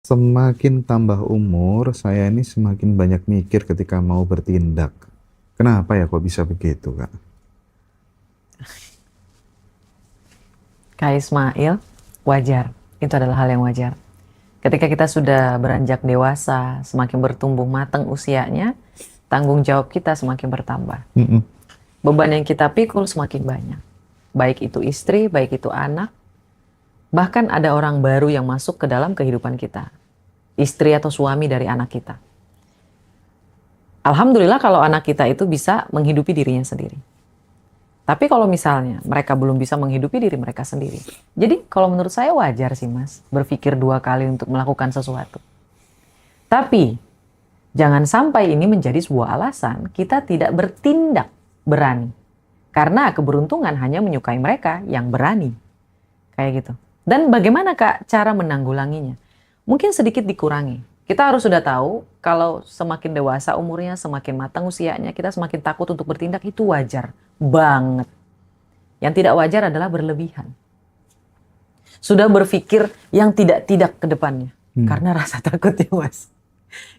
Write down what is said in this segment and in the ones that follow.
Semakin tambah umur, saya ini semakin banyak mikir ketika mau bertindak. Kenapa ya kok bisa begitu, Kak? Kak Ismail, wajar. Itu adalah hal yang wajar. Ketika kita sudah beranjak dewasa, semakin bertumbuh matang usianya, tanggung jawab kita semakin bertambah. Mm-mm. Beban yang kita pikul semakin banyak. Baik itu istri, baik itu anak, bahkan ada orang baru yang masuk ke dalam kehidupan kita. Istri atau suami dari anak kita. Alhamdulillah kalau anak kita itu bisa menghidupi dirinya sendiri. Tapi kalau misalnya mereka belum bisa menghidupi diri mereka sendiri. Jadi kalau menurut saya wajar sih Mas, berpikir dua kali untuk melakukan sesuatu. Tapi jangan sampai ini menjadi sebuah alasan kita tidak bertindak berani. Karena keberuntungan hanya menyukai mereka yang berani. Kayak gitu. Dan bagaimana Kak cara menanggulanginya? Mungkin sedikit dikurangi. Kita harus sudah tahu kalau semakin dewasa umurnya, semakin matang usianya, kita semakin takut untuk bertindak, itu wajar banget. Yang tidak wajar adalah berlebihan. Sudah berpikir yang tidak-tidak ke depannya. Karena rasa takut ya Mas.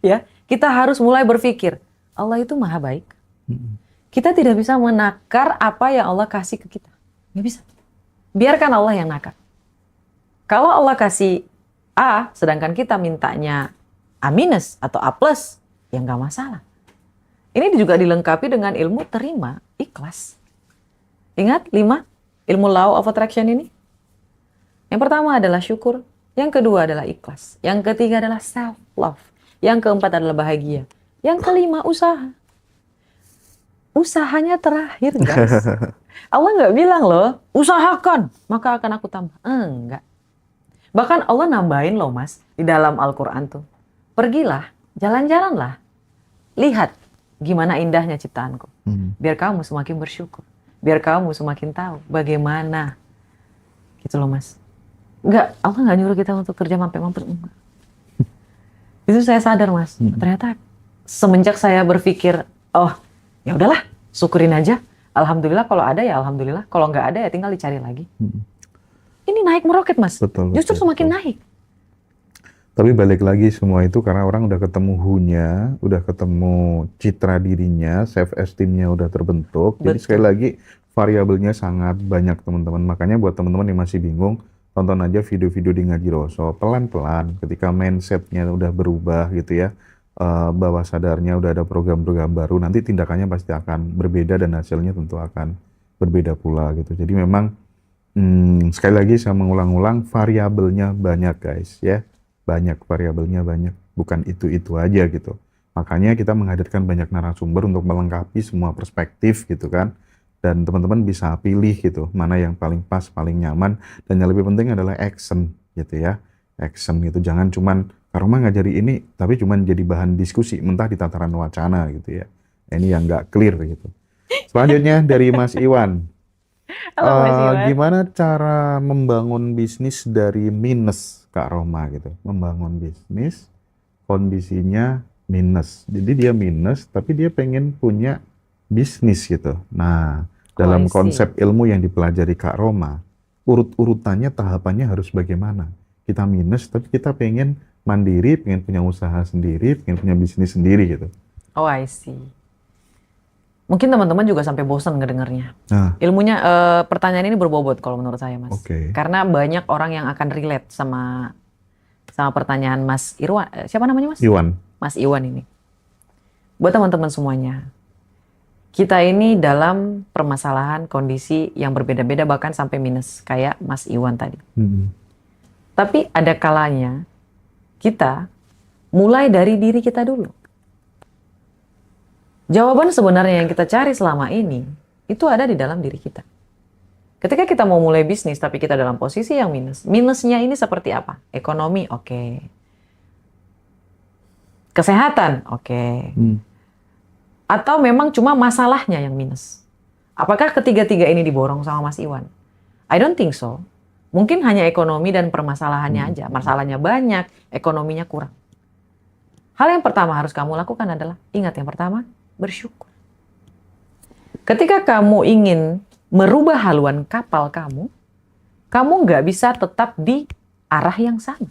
Ya, kita harus mulai berpikir, Allah itu maha baik. Kita tidak bisa menakar apa yang Allah kasih ke kita. Nggak bisa. Biarkan Allah yang nakar. Kalau Allah kasih A, sedangkan kita mintanya A minus atau A plus, ya nggak masalah. Ini juga dilengkapi dengan ilmu terima, ikhlas. Ingat 5 ilmu law of attraction ini? Yang pertama adalah syukur, yang kedua adalah ikhlas, yang ketiga adalah self love, yang keempat adalah bahagia, yang kelima usaha. Usahanya terakhir guys. Allah nggak bilang loh, usahakan maka akan aku tambah. Enggak. Bahkan Allah nambahin loh Mas di dalam Al-Quran tuh. Pergilah, jalan-jalanlah. Lihat gimana indahnya ciptaanku. Biar kamu semakin bersyukur. Biar kamu semakin tahu bagaimana. Gitu loh Mas. Enggak, Allah nggak nyuruh kita untuk kerja sampai mampus. Enggak. Itu saya sadar Mas. Ternyata semenjak saya berpikir, oh ya udahlah, syukurin aja. Alhamdulillah kalau ada ya alhamdulillah. Kalau nggak ada ya tinggal dicari lagi. Ini naik meroket Mas. Betul, Justru betul, semakin betul. naik. Tapi balik lagi semua itu karena orang udah ketemu who-nya, udah ketemu citra dirinya, self esteem-nya udah terbentuk. Jadi sekali Betul. lagi variabelnya sangat banyak teman-teman. Makanya buat teman-teman yang masih bingung, tonton aja video-video di Ngaji Roso. Pelan-pelan ketika mindset-nya udah berubah gitu ya, bawah sadarnya udah ada program-program baru, nanti tindakannya pasti akan berbeda dan hasilnya tentu akan berbeda pula gitu. Jadi memang sekali lagi saya mengulang-ulang, variabelnya banyak guys ya. Banyak variabelnya, banyak. Bukan itu-itu aja gitu. Makanya kita menghadirkan banyak narasumber untuk melengkapi semua perspektif gitu kan. Dan teman-teman bisa pilih gitu, mana yang paling pas, paling nyaman. Dan yang lebih penting adalah action gitu ya. Action gitu, jangan cuman Karma ngajari ini, tapi cuman jadi bahan diskusi, mentah di tataran wacana gitu ya. Ini yang nggak clear gitu. Selanjutnya dari Mas Iwan. Halo Mas Iwan. Gimana cara membangun bisnis dari minus, Kak Roma gitu? Membangun bisnis, kondisinya minus. Jadi dia minus, tapi dia pengen punya bisnis gitu. Nah, Oh, I dalam see. konsep ilmu yang dipelajari Kak Roma, urut-urutannya, tahapannya harus bagaimana? Kita minus, tapi kita pengen mandiri, pengen punya usaha sendiri, pengen punya bisnis sendiri gitu. Oh, I see. Mungkin teman-teman juga sampai bosan ngedengarnya. Nah, Ilmunya, pertanyaan ini berbobot kalau menurut saya, Mas. oke. Karena banyak orang yang akan relate sama pertanyaan Mas Irwan. Siapa namanya, Mas? Iwan. Mas Iwan ini. Buat teman-teman semuanya, kita ini dalam permasalahan kondisi yang berbeda-beda bahkan sampai minus kayak Mas Iwan tadi. Tapi ada kalanya kita mulai dari diri kita dulu. Jawaban sebenarnya yang kita cari selama ini itu ada di dalam diri kita. Ketika kita mau mulai bisnis tapi kita dalam posisi yang minus, minusnya ini seperti apa? Ekonomi, oke. Kesehatan, oke. Atau memang cuma masalahnya yang minus? Apakah ketiga-tiga ini diborong sama Mas Iwan? I don't think so. Mungkin hanya ekonomi dan permasalahannya aja. Masalahnya banyak, ekonominya kurang. Hal yang pertama harus kamu lakukan adalah, ingat yang pertama, bersyukur. Ketika kamu ingin merubah haluan kapal kamu nggak bisa tetap di arah yang sama.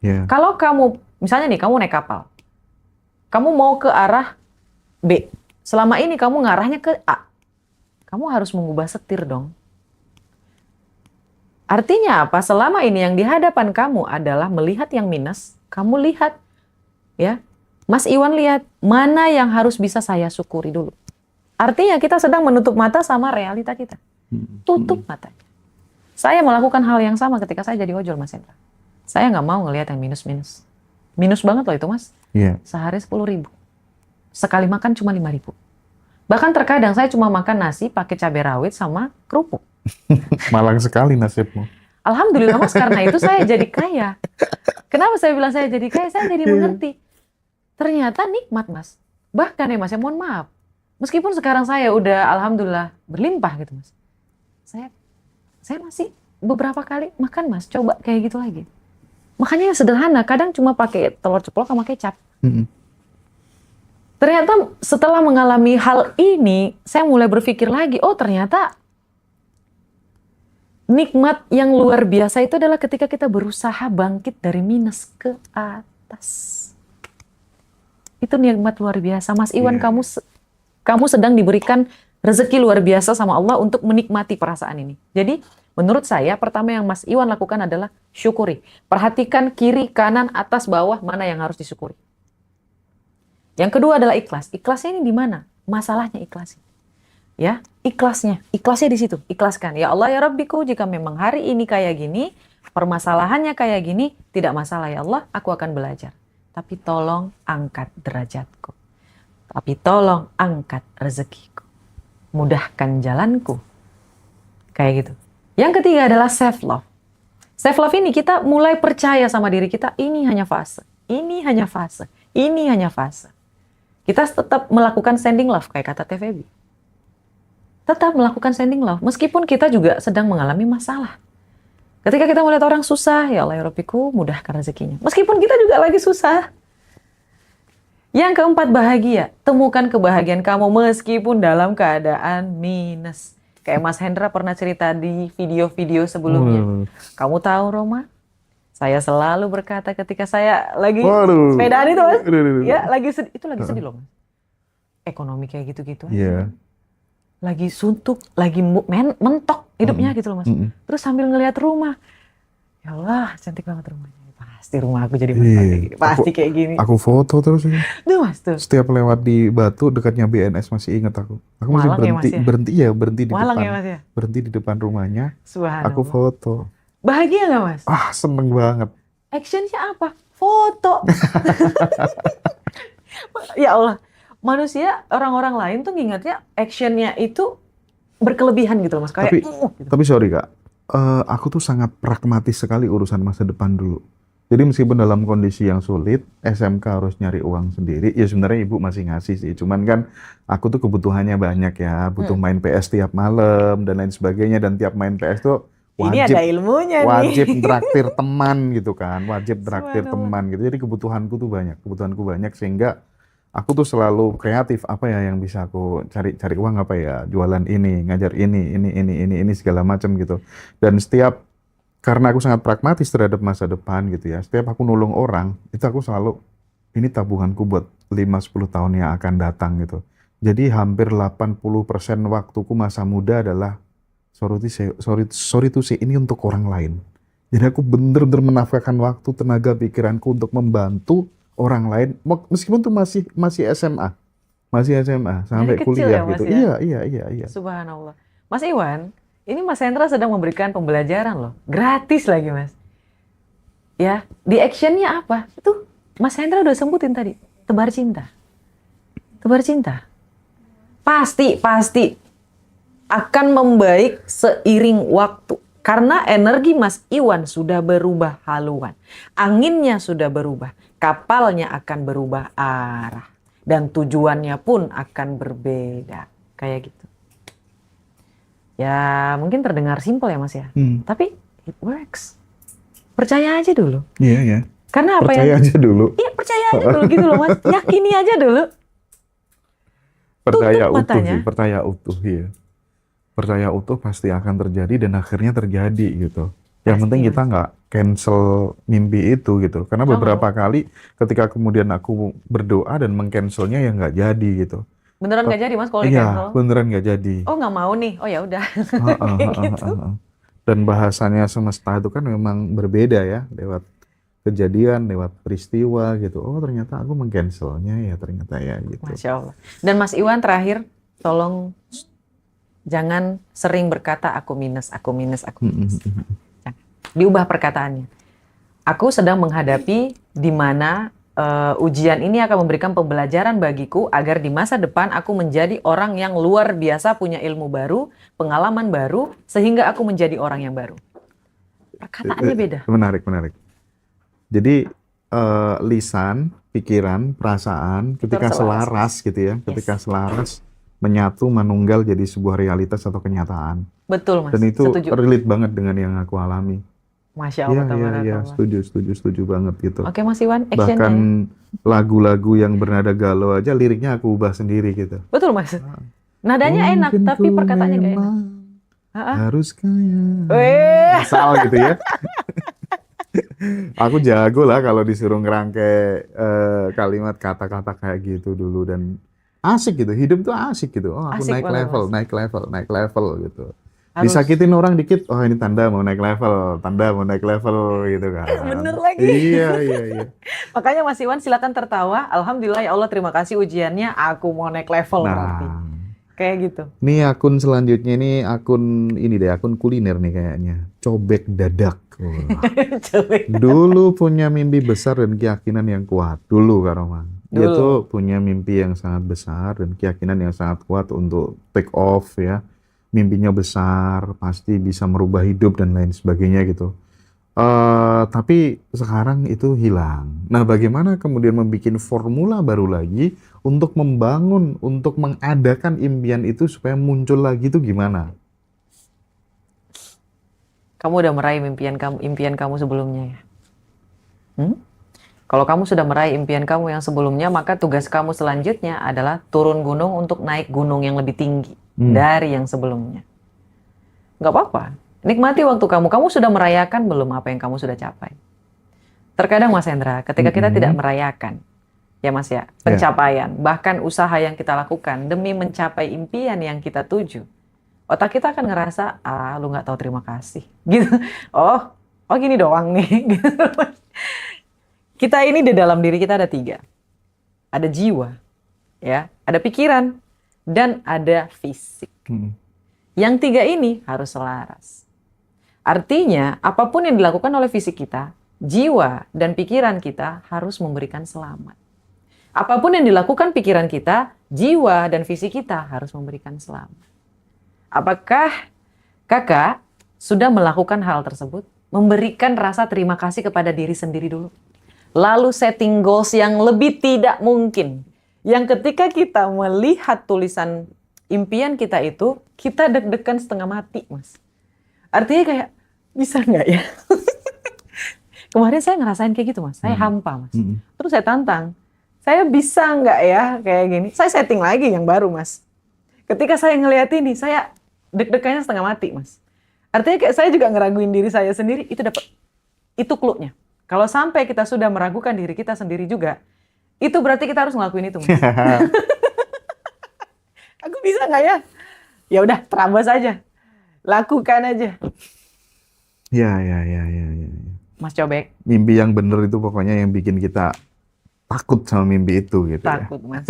Iya. Kalau kamu, misalnya nih, kamu naik kapal. Kamu mau ke arah B. Selama ini kamu ngarahnya ke A. Kamu harus mengubah setir dong. Artinya apa? Selama ini yang di hadapan kamu adalah melihat yang minus, kamu lihat, ya, Mas Iwan lihat mana yang harus bisa saya syukuri dulu. Artinya kita sedang menutup mata sama realita kita. Tutup matanya. Saya melakukan hal yang sama ketika saya jadi ojol, Mas Hendra. Saya nggak mau ngelihat yang minus-minus. Minus banget loh itu, Mas. Iya. Sehari 10.000. Sekali makan cuma 5.000. Bahkan terkadang saya cuma makan nasi pakai cabai rawit sama kerupuk. Malang sekali nasibmu. Alhamdulillah Mas, karena itu saya jadi kaya. Kenapa saya bilang saya jadi kaya? Saya jadi mengerti. Ternyata nikmat, Mas. Bahkan ya Mas, ya mohon maaf. Meskipun sekarang saya udah alhamdulillah berlimpah gitu Mas. Saya masih beberapa kali makan Mas, coba kayak gitu lagi. Makanya sederhana, kadang cuma pakai telur ceplok sama kecap. Ternyata setelah mengalami hal ini, saya mulai berpikir lagi, oh ternyata nikmat yang luar biasa itu adalah ketika kita berusaha bangkit dari minus ke atas. Itu nikmat luar biasa. Mas Iwan, kamu sedang diberikan rezeki luar biasa sama Allah untuk menikmati perasaan ini. Jadi, menurut saya, pertama yang Mas Iwan lakukan adalah syukuri. Perhatikan kiri, kanan, atas, bawah, mana yang harus disyukuri. Yang kedua adalah ikhlas. Ikhlasnya ini di mana? Masalahnya ikhlasnya. Ya, ikhlasnya di situ. Ikhlaskan. Ya Allah ya Rabbiku, jika memang hari ini kayak gini, permasalahannya kayak gini, tidak masalah ya Allah, aku akan belajar. Tapi tolong angkat derajatku. Tapi tolong angkat rezekiku. Mudahkan jalanku. Kayak gitu. Yang ketiga adalah self love. Self love ini kita mulai percaya sama diri kita, ini hanya fase. Ini hanya fase. Ini hanya fase. Kita tetap melakukan sending love kayak kata TVB. Tetap melakukan sending love. Meskipun kita juga sedang mengalami masalah. Ketika kita melihat orang susah, ya Allah ya Rabbiku, mudahkan rezekinya. Meskipun kita juga lagi susah. Yang keempat, bahagia. Temukan kebahagiaan kamu meskipun dalam keadaan minus. Kayak Mas Hendra pernah cerita di video-video sebelumnya. Kamu tahu Roma? Saya selalu berkata ketika saya lagi sepedaan itu Mas. Ya, lagi sedih. Itu lagi sedih loh Mas. Ekonomi kayak gitu-gitu. Iya. Lagi suntuk, lagi mentok hidupnya gitu loh Mas. Terus sambil ngelihat rumah. Ya Allah, cantik banget rumahnya. Pasti rumah aku jadi pasti kayak gini. Aku foto terus ini. Tuh Mas tuh. Setiap lewat di Batu dekatnya BNS masih ingat aku. Aku masih berhenti di Malang depan. Ya, Mas, ya? Berhenti di depan rumahnya. Subhanallah. Aku foto. Bahagia nggak Mas? Seneng banget. Actionnya apa? Foto. Ya Allah. Manusia, orang-orang lain tuh ngingetnya actionnya itu berkelebihan gitu loh Mas. Kayak, tapi sorry Kak, aku tuh sangat pragmatis sekali urusan masa depan dulu. Jadi meskipun dalam kondisi yang sulit, SMK harus nyari uang sendiri, ya sebenarnya ibu masih ngasih sih. Cuman kan aku tuh kebutuhannya banyak ya, butuh main PS tiap malam dan lain sebagainya. Dan tiap main PS tuh wajib, ini ada ilmunya wajib nih. traktir teman gitu kan, wajib traktir teman gitu. Jadi kebutuhanku banyak sehingga aku tuh selalu kreatif, apa ya yang bisa aku cari uang, apa ya, jualan ini, ngajar ini segala macam gitu. Dan karena aku sangat pragmatis terhadap masa depan gitu ya, setiap aku nolong orang, itu aku selalu, ini tabunganku buat 5-10 tahun yang akan datang gitu. Jadi hampir 80% waktuku masa muda adalah, sorry to say, ini untuk orang lain. Jadi aku bener-bener menafkahkan waktu, tenaga, pikiranku untuk membantu orang lain, meskipun tuh masih SMA sampai dari kuliah kecil ya, gitu. Mas, Iya. Subhanallah. Mas Iwan, ini Mas Hendra sedang memberikan pembelajaran loh, gratis lagi Mas. Ya, di actionnya apa? Itu Mas Hendra udah sebutin tadi, tebar cinta. Pasti akan membaik seiring waktu. Karena energi Mas Iwan sudah berubah haluan. Anginnya sudah berubah. Kapalnya akan berubah arah. Dan tujuannya pun akan berbeda. Kayak gitu. Ya mungkin terdengar simpel ya Mas ya. Tapi it works. Percaya aja dulu. Iya. Karena apa percaya aja dulu. Iya, percaya aja dulu gitu loh Mas. Yakini aja dulu. Percaya Tutup utuh matanya. sih, percaya utuh ya. Percaya utuh pasti akan terjadi dan akhirnya terjadi gitu. Yang Pasti, penting kita Mas. nggak cancel mimpi itu gitu. Karena beberapa Oh, kali ketika kemudian aku berdoa dan mengcancelnya ya nggak jadi gitu. beneran nggak Tep- jadi Mas kalau di Iya, cancel? beneran nggak jadi. Oh nggak mau nih. Oh ya udah. Heeh, Kayak heeh, gitu. heeh. Dan bahasanya semesta itu kan memang berbeda ya, lewat kejadian, lewat peristiwa gitu. Oh ternyata aku mengcancelnya ya ternyata ya gitu. Masya Allah. Dan Mas Iwan terakhir, tolong jangan sering berkata aku minus, aku minus, aku minus. Mm-mm. Jangan. Diubah perkataannya. Aku sedang menghadapi di mana ujian ini akan memberikan pembelajaran bagiku agar di masa depan aku menjadi orang yang luar biasa, punya ilmu baru, pengalaman baru, sehingga aku menjadi orang yang baru. Perkataannya beda. Menarik, menarik. Jadi lisan, pikiran, perasaan, Itu harus ketika selaras, Mas. selaras gitu ya, ketika Yes. selaras menyatu, manunggal jadi sebuah realitas atau kenyataan. Betul, Dan Mas. itu Setuju. relate banget dengan yang aku alami. Masya Allah, Iya, iya, iya, tabarakallah. setuju, setuju, setuju banget gitu. Oke, Mas Iwan, actionnya Bahkan ya. lagu-lagu yang bernada galau aja liriknya aku ubah sendiri gitu. Betul, Mas. Nadanya enak, Mungkin tapi ku perkataannya nggak enak. memang Ah, harus kaya. eh, Misal gitu ya. Aku jago lah kalau disuruh ngerangkai kalimat kata-kata kayak gitu dulu dan asik gitu. Hidup tuh asik gitu. Oh, aku asik naik banget, level, Mas. naik level, naik level gitu. Harus. Disakitin orang dikit, oh ini tanda mau naik level, tanda mau naik level gitu kan. Bener lagi. Iya, iya, iya. Makanya Mas Iwan silakan tertawa. Alhamdulillah ya Allah, terima kasih ujiannya. Aku mau naik level berarti. Nah, Kayak gitu. ini akun selanjutnya ini akun ini deh, akun kuliner nih kayaknya. Cobek dadak. Wah. Coba. Dulu punya mimpi besar dan keyakinan yang kuat. Dulu Kak Roman. Dia Dulu. tuh punya mimpi yang sangat besar dan keyakinan yang sangat kuat untuk take off ya. Mimpinya besar, pasti bisa merubah hidup dan lain sebagainya gitu. Tapi sekarang itu hilang. Nah, bagaimana kemudian membuat formula baru lagi untuk membangun, untuk mengadakan impian itu supaya muncul lagi itu gimana? Kamu udah meraih impian kamu sebelumnya ya? Hmm? Kalau kamu sudah meraih impian kamu yang sebelumnya, maka tugas kamu selanjutnya adalah turun gunung untuk naik gunung yang lebih tinggi dari yang sebelumnya. Nggak apa-apa. Nikmati waktu kamu. Kamu sudah merayakan belum apa yang kamu sudah capai? Terkadang Mas Hendra, ketika kita tidak merayakan, ya Mas ya, pencapaian, bahkan usaha yang kita lakukan demi mencapai impian yang kita tuju, otak kita akan ngerasa, lu nggak tahu terima kasih. Gitu. Oh gini doang nih. Gitu. Kita ini di dalam diri kita ada 3. Ada jiwa, ya, ada pikiran, dan ada fisik. Yang 3 ini harus selaras. Artinya, apapun yang dilakukan oleh fisik kita, jiwa dan pikiran kita harus memberikan selamat. Apapun yang dilakukan pikiran kita, jiwa dan fisik kita harus memberikan selamat. Apakah kakak sudah melakukan hal tersebut? Memberikan rasa terima kasih kepada diri sendiri dulu. Lalu setting goals yang lebih tidak mungkin. Yang ketika kita melihat tulisan impian kita itu, kita deg-degan setengah mati, Mas. Artinya kayak, bisa nggak ya? Kemarin saya ngerasain kayak gitu, Mas. Saya hampa, Mas. Terus saya tantang, saya bisa nggak ya kayak gini? Saya setting lagi yang baru, Mas. Ketika saya ngeliat ini, saya deg-degannya setengah mati, Mas. Artinya kayak saya juga ngeraguin diri saya sendiri, itu clue-nya. Kalau sampai kita sudah meragukan diri kita sendiri juga, itu berarti kita harus ngelakuin itu, Mas. Aku bisa nggak ya? Ya udah, terabas aja. Lakukan aja. Ya. Mas Cobek. Mimpi yang bener itu pokoknya yang bikin kita takut sama mimpi itu gitu ya. Takut, Mas.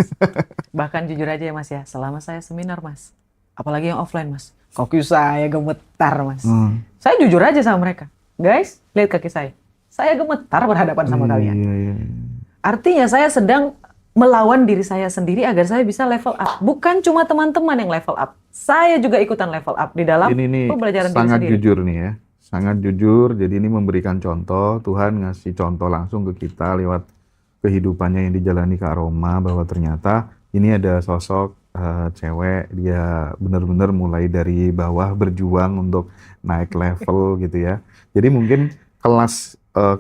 Bahkan jujur aja ya, Mas ya, selama saya seminar, Mas, apalagi yang offline, Mas, kaki saya gemetar, Mas. Saya jujur aja sama mereka. Guys, lihat kaki saya. Saya gemetar berhadapan sama kalian. Iya. Artinya saya sedang melawan diri saya sendiri agar saya bisa level up. Bukan cuma teman-teman yang level up. Saya juga ikutan level up di dalam pembelajaran diri sangat sendiri. jujur nih ya. Sangat jujur. Jadi ini memberikan contoh. Tuhan ngasih contoh langsung ke kita lewat kehidupannya yang dijalani Kak Roma. Bahwa ternyata ini ada sosok cewek. Dia benar-benar mulai dari bawah berjuang untuk naik level gitu ya. Jadi mungkin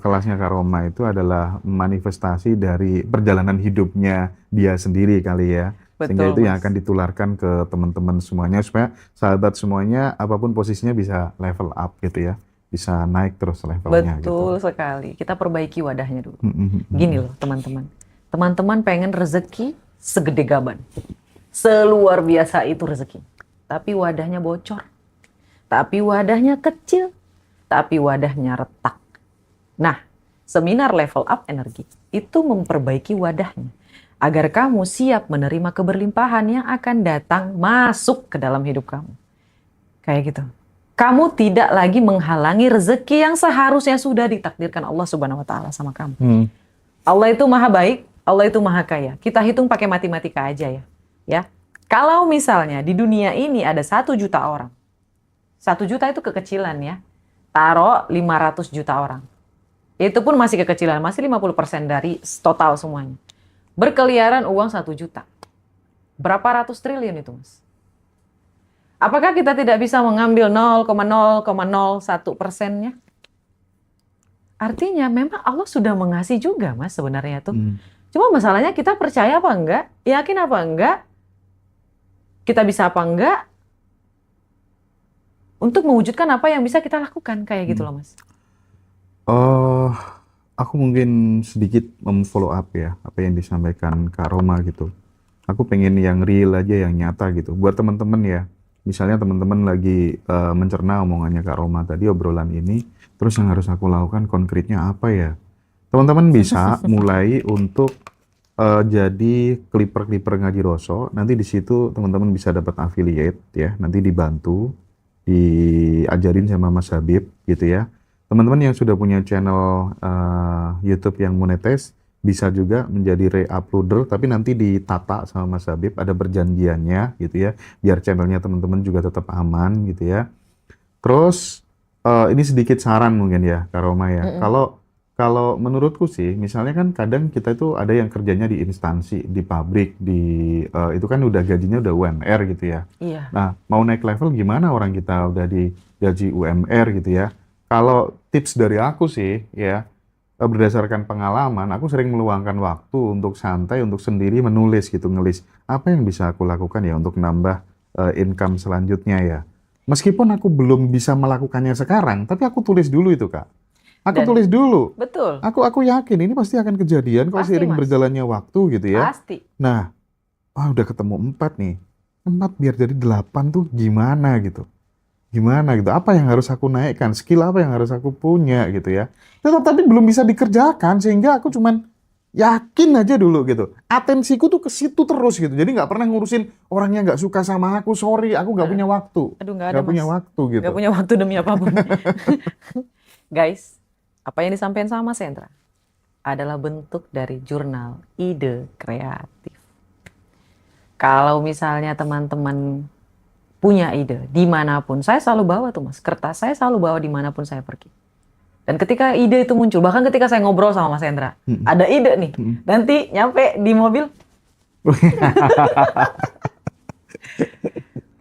kelasnya Kak Roma itu adalah manifestasi dari perjalanan hidupnya dia sendiri kali ya. Sehingga itu yang akan ditularkan ke teman-teman semuanya supaya sahabat semuanya apapun posisinya bisa level up gitu ya. bisa naik terus levelnya Betul gitu. sekali. Kita perbaiki wadahnya dulu. Mm-mm. Gini loh teman-teman. Teman-teman pengen rezeki segede gaban. Seluar biasa itu rezeki. Tapi wadahnya bocor. Tapi wadahnya kecil. Tapi wadahnya retak. Nah, seminar level up energi itu memperbaiki wadahnya. Agar kamu siap menerima keberlimpahan yang akan datang masuk ke dalam hidup kamu. Kayak gitu. Kamu tidak lagi menghalangi rezeki yang seharusnya sudah ditakdirkan Allah Subhanahu wa taala sama kamu. Allah itu maha baik, Allah itu maha kaya. Kita hitung pakai matematika aja ya. Ya. Kalau misalnya di dunia ini ada 1 juta orang. 1 juta itu kekecilan ya. Taruh 500 juta orang. Itu pun masih kekecilan, masih 50% dari total semuanya. Berkeliaran uang 1 juta. Berapa ratus triliun itu, Mas? Apakah kita tidak bisa mengambil 0,001%-nya? Artinya memang Allah sudah mengasih juga, Mas, sebenarnya tuh. Cuma masalahnya kita percaya apa enggak? Yakin apa enggak? Kita bisa apa enggak? Untuk mewujudkan apa yang bisa kita lakukan. Kayak gitu loh, Mas. Aku mungkin sedikit memfollow up ya apa yang disampaikan Kak Roma gitu. Aku pengen yang real aja, yang nyata gitu. Buat teman-teman ya, misalnya teman-teman lagi mencerna omongannya Kak Roma tadi, obrolan ini, terus yang harus aku lakukan konkretnya apa ya? Teman-teman bisa mulai untuk jadi clipper ngaji Roso. Nanti di situ teman-teman bisa dapat affiliate ya. Nanti dibantu, diajarin sama Mas Habib gitu ya. Teman-teman yang sudah punya channel YouTube yang monetize bisa juga menjadi re-uploader, tapi nanti ditata sama Mas Habib, ada perjanjiannya gitu ya, biar channelnya teman-teman juga tetap aman gitu ya. Terus ini sedikit saran mungkin ya, Kak Roma ya. Kalau menurutku sih, misalnya kan kadang kita itu ada yang kerjanya di instansi, di pabrik, itu kan udah gajinya udah UMR gitu ya. Iya. Nah, mau naik level gimana orang kita udah di gaji UMR gitu ya. Kalau tips dari aku sih ya, berdasarkan pengalaman, aku sering meluangkan waktu untuk santai, untuk sendiri menulis gitu, ngelis apa yang bisa aku lakukan ya untuk nambah income selanjutnya ya. Meskipun aku belum bisa melakukannya sekarang, tapi aku tulis dulu itu, Kak. Aku tulis dulu. Betul. Aku yakin ini pasti akan kejadian kalau Pasti, seiring Mas. berjalannya waktu gitu ya. Pasti. Nah, udah ketemu 4 nih. 4 biar jadi 8 tuh gimana gitu. Gimana gitu, apa yang harus aku naikkan, skill apa yang harus aku punya gitu ya. Tapi belum bisa dikerjakan, sehingga aku cuman yakin aja dulu gitu. Atensiku tuh ke situ terus gitu, jadi nggak pernah ngurusin orang yang nggak suka sama aku, sorry, aku nggak punya waktu. Aduh, nggak ada, punya Mas. waktu gitu. Nggak punya waktu demi apapun. Guys, apa yang disampaikan sama Mas Hendra adalah bentuk dari jurnal ide kreatif. Kalau misalnya teman-teman punya ide dimanapun, saya selalu bawa tuh Mas, kertas saya selalu bawa dimanapun saya pergi. Dan ketika ide itu muncul, bahkan ketika saya ngobrol sama Mas Hendra, ada ide nih, nanti nyampe di mobil,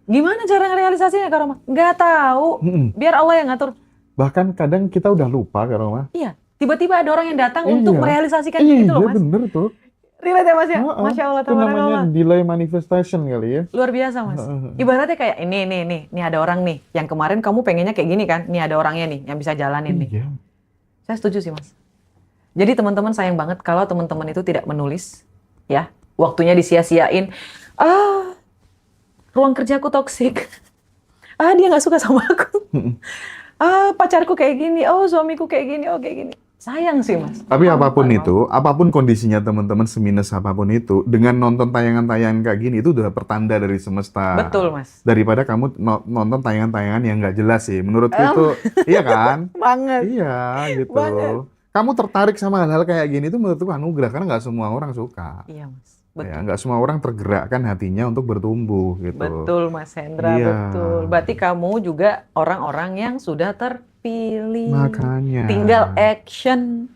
gimana cara ngerealisasinya Kak Roma? Nggak tahu, biar Allah yang ngatur. Bahkan kadang kita udah lupa Kak Roma. Iya, tiba-tiba ada orang yang datang untuk merealisasikan gitu loh Mas. Iya bener tuh. Relate ya Mas ya? Masya Allah, itu namanya delay manifestation kali ya. Luar biasa Mas. Ibaratnya kayak ini ada orang nih, yang kemarin kamu pengennya kayak gini kan, ini ada orangnya nih yang bisa jalanin nih. Saya setuju sih Mas. Jadi teman-teman sayang banget kalau teman-teman itu tidak menulis, ya, waktunya disia-siain. Ruang kerjaku toksik. Dia nggak suka sama aku. Pacarku kayak gini, suamiku kayak gini, kayak gini. Sayang sih Mas. Tapi apapun itu, apapun kondisinya teman-teman, seminus apapun itu, dengan nonton tayangan-tayangan kayak gini, itu udah pertanda dari semesta. Betul Mas. Daripada kamu nonton tayangan-tayangan yang nggak jelas sih. Menurutku itu, iya kan? Banget. Iya gitu. Banget. Kamu tertarik sama hal-hal kayak gini itu menurutku anugerah, karena nggak semua orang suka. Iya Mas. Betul. Ya, nggak semua orang tergerakkan hatinya untuk bertumbuh gitu. Betul Mas Hendra, betul. Berarti kamu juga orang-orang yang sudah terpilih. Makanya. Tinggal action.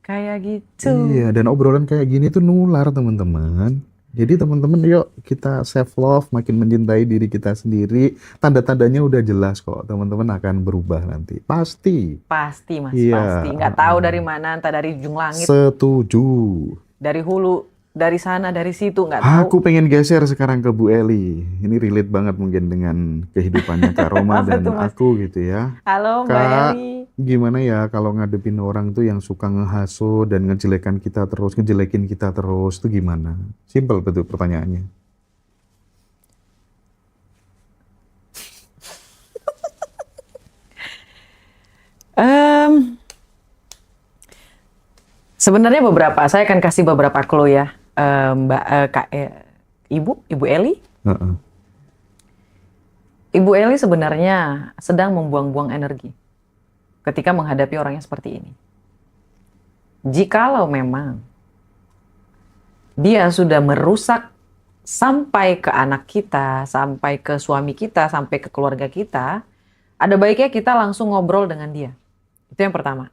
Kayak gitu. Iya, dan obrolan kayak gini tuh nular teman-teman. Jadi teman-teman yuk kita self love, makin mencintai diri kita sendiri. Tanda-tandanya udah jelas kok, teman-teman akan berubah nanti. Pasti. Pasti Mas, iya. pasti. Nggak tahu dari mana, entah dari ujung langit. Setuju. Dari hulu dari sana dari situ nggak tahu. Aku pengen geser sekarang ke Bu Eli. Ini relate banget mungkin dengan kehidupannya Kak Roma Apa dan tuh Mas? aku gitu ya. Halo Mbak Kak, Eli. gimana ya kalau ngadepin orang tuh yang suka ngehasut dan ngejelekin kita terus tuh gimana? Simple betul pertanyaannya. Em, Sebenarnya saya akan kasih beberapa clue ya, Ibu Eli. Heeh. Ibu Eli sebenarnya sedang membuang-buang energi ketika menghadapi orang yang seperti ini. Jikalau memang dia sudah merusak sampai ke anak kita, sampai ke suami kita, sampai ke keluarga kita, ada baiknya kita langsung ngobrol dengan dia. Itu yang pertama.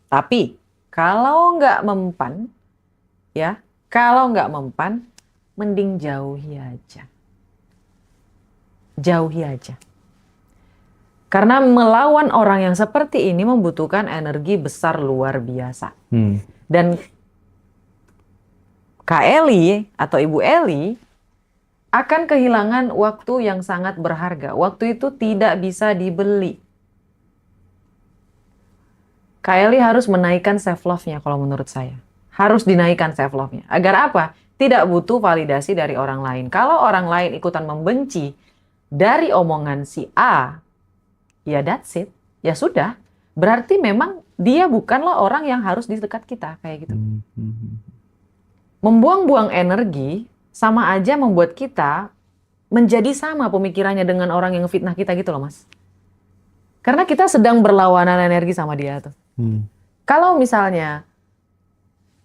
Tapi kalau nggak mempan, ya, kalau nggak mempan, mending jauhi aja. Jauhi aja. Karena melawan orang yang seperti ini membutuhkan energi besar luar biasa. Dan Kak Eli atau Ibu Eli akan kehilangan waktu yang sangat berharga. Waktu itu tidak bisa dibeli. Kak Eli harus menaikkan self love-nya kalau menurut saya. Harus dinaikkan self love-nya. Agar apa? Tidak butuh validasi dari orang lain. Kalau orang lain ikutan membenci dari omongan si A, ya that's it. Ya sudah. Berarti memang dia bukanlah orang yang harus di dekat kita. Kayak gitu. Membuang-buang energi sama aja membuat kita menjadi sama pemikirannya dengan orang yang fitnah kita gitu loh Mas. Karena kita sedang berlawanan energi sama dia tuh. Kalau misalnya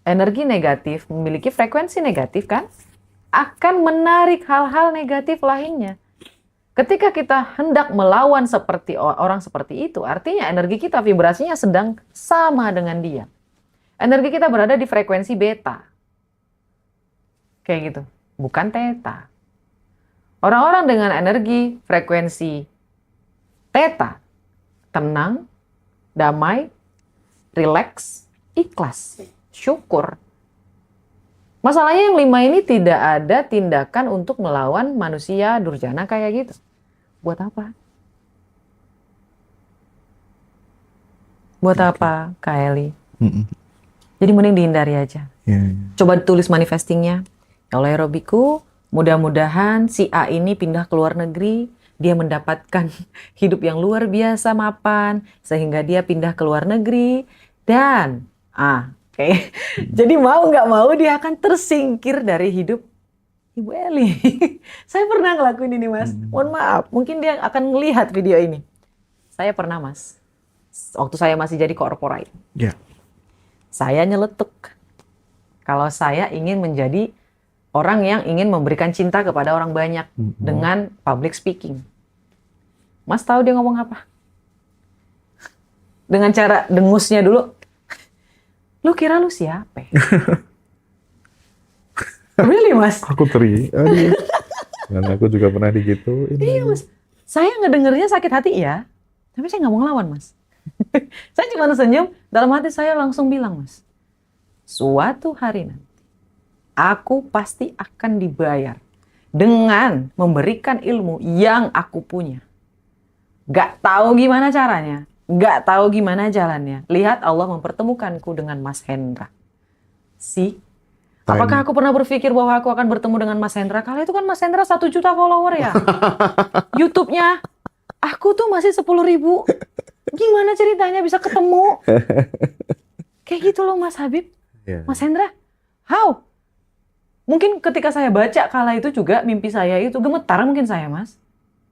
energi negatif memiliki frekuensi negatif kan, akan menarik hal-hal negatif lainnya. Ketika kita hendak melawan seperti orang seperti itu, artinya energi kita vibrasinya sedang sama dengan dia. Energi kita berada di frekuensi beta. Kayak gitu, bukan theta. Orang-orang dengan energi frekuensi theta, tenang, damai, rileks, ikhlas, syukur. Masalahnya yang 5 ini tidak ada tindakan untuk melawan manusia durjana kayak gitu. Buat apa? Buat apa, Kak Eli? Jadi mending dihindari aja. Coba tulis manifestingnya. Ya Allah ya Robbiku, mudah-mudahan si A ini pindah ke luar negeri, dia mendapatkan hidup yang luar biasa mapan, sehingga dia pindah ke luar negeri, dan jadi mau nggak mau dia akan tersingkir dari hidup Ibu Eli. Saya pernah ngelakuin ini Mas. Mohon maaf, mungkin dia akan melihat video ini. Saya pernah Mas, waktu saya masih jadi corporate. Saya nyeletuk. Kalau saya ingin menjadi orang yang ingin memberikan cinta kepada orang banyak dengan public speaking. Mas tahu dia ngomong apa? Dengan cara dengusnya dulu. Lu kira lu siapa? Really Mas? Aku dan aku juga pernah digituin. Iya Mas. Saya ngedengernya sakit hati ya. Tapi saya nggak mau ngelawan Mas. Saya cuma senyum. Dalam hati saya langsung bilang Mas. Suatu hari nanti. Aku pasti akan dibayar. Dengan memberikan ilmu yang aku punya. Gak tahu gimana caranya. Gak tahu gimana jalannya. Lihat Allah mempertemukanku dengan Mas Hendra. Apakah aku pernah berpikir bahwa aku akan bertemu dengan Mas Hendra? Kali itu kan Mas Hendra 1 juta follower ya. YouTube-nya. Aku tuh masih 10.000. Gimana ceritanya bisa ketemu? Kayak gitu loh Mas Habib. Mas Hendra, how? Mungkin ketika saya baca kala itu juga mimpi saya itu gemetar mungkin saya Mas.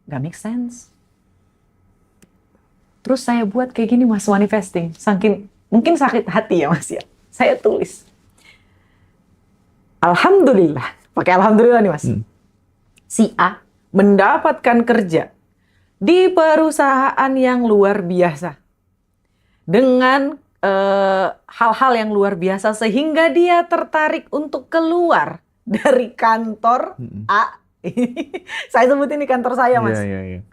Gak make sense. Terus saya buat kayak gini Mas, manifesting. Mungkin sakit hati ya Mas ya. Saya tulis. Alhamdulillah. Pakai alhamdulillah nih Mas. Si A mendapatkan kerja di perusahaan yang luar biasa. Dengan hal-hal yang luar biasa. Sehingga dia tertarik untuk keluar dari kantor A. Saya sebutin ini kantor saya Mas.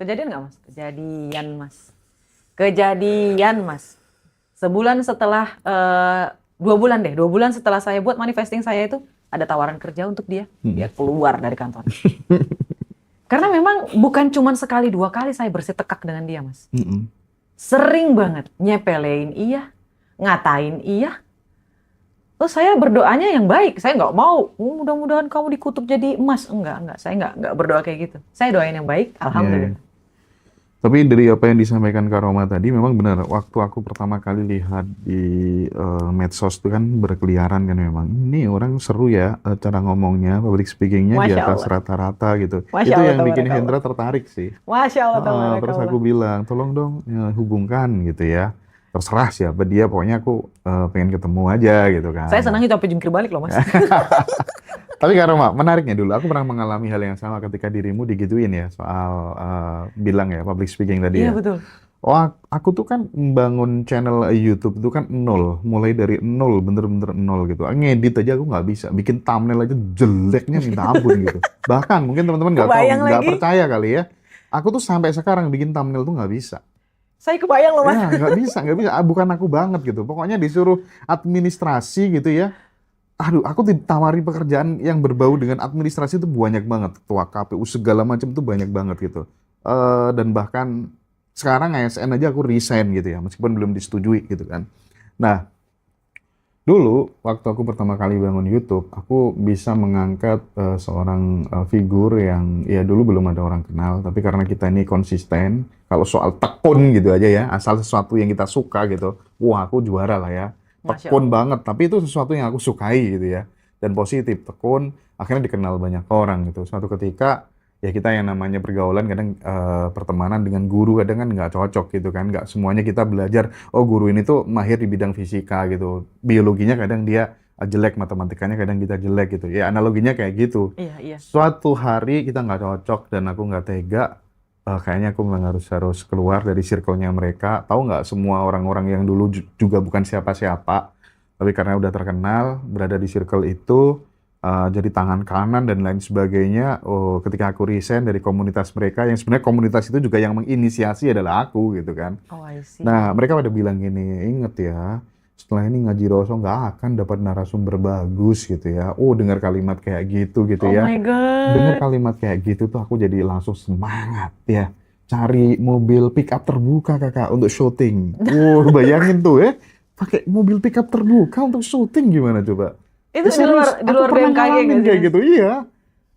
Kejadian nggak Mas? Kejadian Mas. Sebulan setelah 2 bulan setelah saya buat manifesting saya itu, ada tawaran kerja untuk dia, dia keluar dari kantor. Karena memang bukan cuma sekali 2 kali saya bersetekak dengan dia, Mas. Sering banget nyepelein iya, ngatain iya. Terus saya berdoanya yang baik. Saya nggak mau, mudah-mudahan kamu dikutuk jadi emas. Enggak. Saya nggak berdoa kayak gitu. Saya doain yang baik, alhamdulillah. Tapi dari apa yang disampaikan Kak Roma tadi, memang benar. Waktu aku pertama kali lihat di medsos itu kan berkeliaran kan memang. Ini orang seru ya cara ngomongnya, public speakingnya di atas rata-rata gitu. Masya Itu Allah, yang bikin Hendra tertarik sih. Masya Allah, terus aku bilang, tolong dong hubungkan gitu ya. Terserah siapa dia, pokoknya aku pengen ketemu aja gitu kan. Saya senang itu sampai jungkir balik loh, Mas. Tapi Kak Roma, menariknya dulu, aku pernah mengalami hal yang sama ketika dirimu digituin ya, soal bilang ya, public speaking tadi ya. Iya, betul. Oh, aku tuh kan membangun channel YouTube itu kan nol, mulai dari nol, bener-bener nol gitu. Ngedit aja aku nggak bisa, bikin thumbnail aja jeleknya minta ampun gitu. Bahkan mungkin teman-teman nggak tahu, nggak percaya kali ya. Aku tuh sampai sekarang bikin thumbnail tuh nggak bisa. Saya kebayang loh, Mas. Ya, nggak bisa. Bukan aku banget gitu. Pokoknya disuruh administrasi gitu ya. Aduh, aku ditawari pekerjaan yang berbau dengan administrasi itu banyak banget. Ketua KPU segala macam itu banyak banget gitu. Dan bahkan sekarang ASN aja aku resign gitu ya, meskipun belum disetujui gitu kan. Nah, dulu waktu aku pertama kali bangun YouTube, aku bisa mengangkat seorang figur yang ya dulu belum ada orang kenal, tapi karena kita ini konsisten, kalau soal tekun gitu aja ya, asal sesuatu yang kita suka gitu, wah aku juara lah ya. Tekun banget, tapi itu sesuatu yang aku sukai gitu ya, dan positif, tekun, akhirnya dikenal banyak orang gitu. Suatu ketika ya kita yang namanya pergaulan kadang pertemanan dengan guru kadang kan nggak cocok gitu kan, nggak semuanya kita belajar, oh guru ini tuh mahir di bidang fisika gitu, biologinya kadang dia jelek, matematikanya kadang kita jelek gitu, ya analoginya kayak gitu. Iya. Suatu hari kita nggak cocok dan aku nggak tega. Kayaknya aku memang harus keluar dari circle-nya mereka. Tahu nggak, semua orang-orang yang dulu juga bukan siapa-siapa, tapi karena udah terkenal, berada di circle itu, jadi tangan kanan dan lain sebagainya. Ketika aku resign dari komunitas mereka, yang sebenarnya komunitas itu juga yang menginisiasi adalah aku gitu kan. Oh, I see. Nah, mereka pada bilang gini, inget ya, setelah ini ngaji Roso nggak akan dapat narasumber bagus gitu ya. Dengar kalimat kayak gitu ya. Oh my God. Dengar kalimat kayak gitu tuh aku jadi langsung semangat ya. Cari mobil pickup terbuka kakak untuk syuting. Bayangin tuh ya, pakai mobil pickup terbuka untuk syuting gimana coba? Itu di luar BMKG kayak gitu, iya.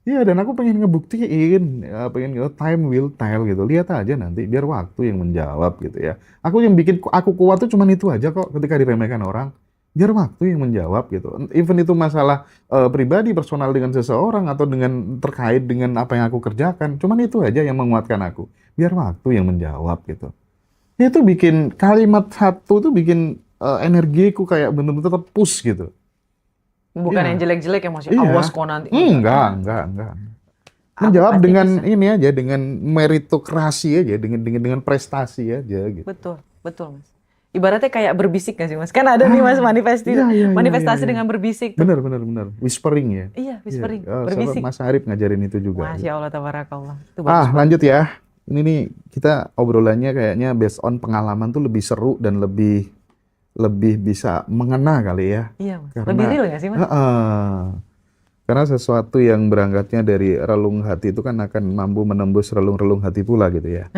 Iya, dan aku pengen ngebuktiin, pengen time will tell gitu. Lihat aja nanti, biar waktu yang menjawab gitu ya. Aku yang bikin aku kuat tuh cuman itu aja kok ketika diremehkan orang. Biar waktu yang menjawab gitu. Even itu masalah pribadi, personal dengan seseorang atau dengan terkait dengan apa yang aku kerjakan. Cuman itu aja yang menguatkan aku. Biar waktu yang menjawab gitu. Itu bikin kalimat satu tuh bikin energiku kayak bener-bener terpush gitu. Bukan yang jelek-jelek yang masih awas kok nanti. Enggak. Menjawab dengan ini aja, dengan meritokrasi aja, dengan prestasi aja gitu. Betul Mas. Ibaratnya kayak berbisik nggak sih Mas? Kan ada nih Mas manifestasi dengan berbisik. Benar. Whispering ya. Iya, whispering. Berbisik. Mas Arif ngajarin itu juga. Masya Allah, tabarakallah. Lanjut ya. Ini nih kita obrolannya kayaknya based on pengalaman tuh lebih seru dan lebih bisa mengena kali ya. Iya Mas. Lebih real nggak sih Mas? Karena sesuatu yang berangkatnya dari relung hati itu kan akan mampu menembus relung-relung hati pula gitu ya.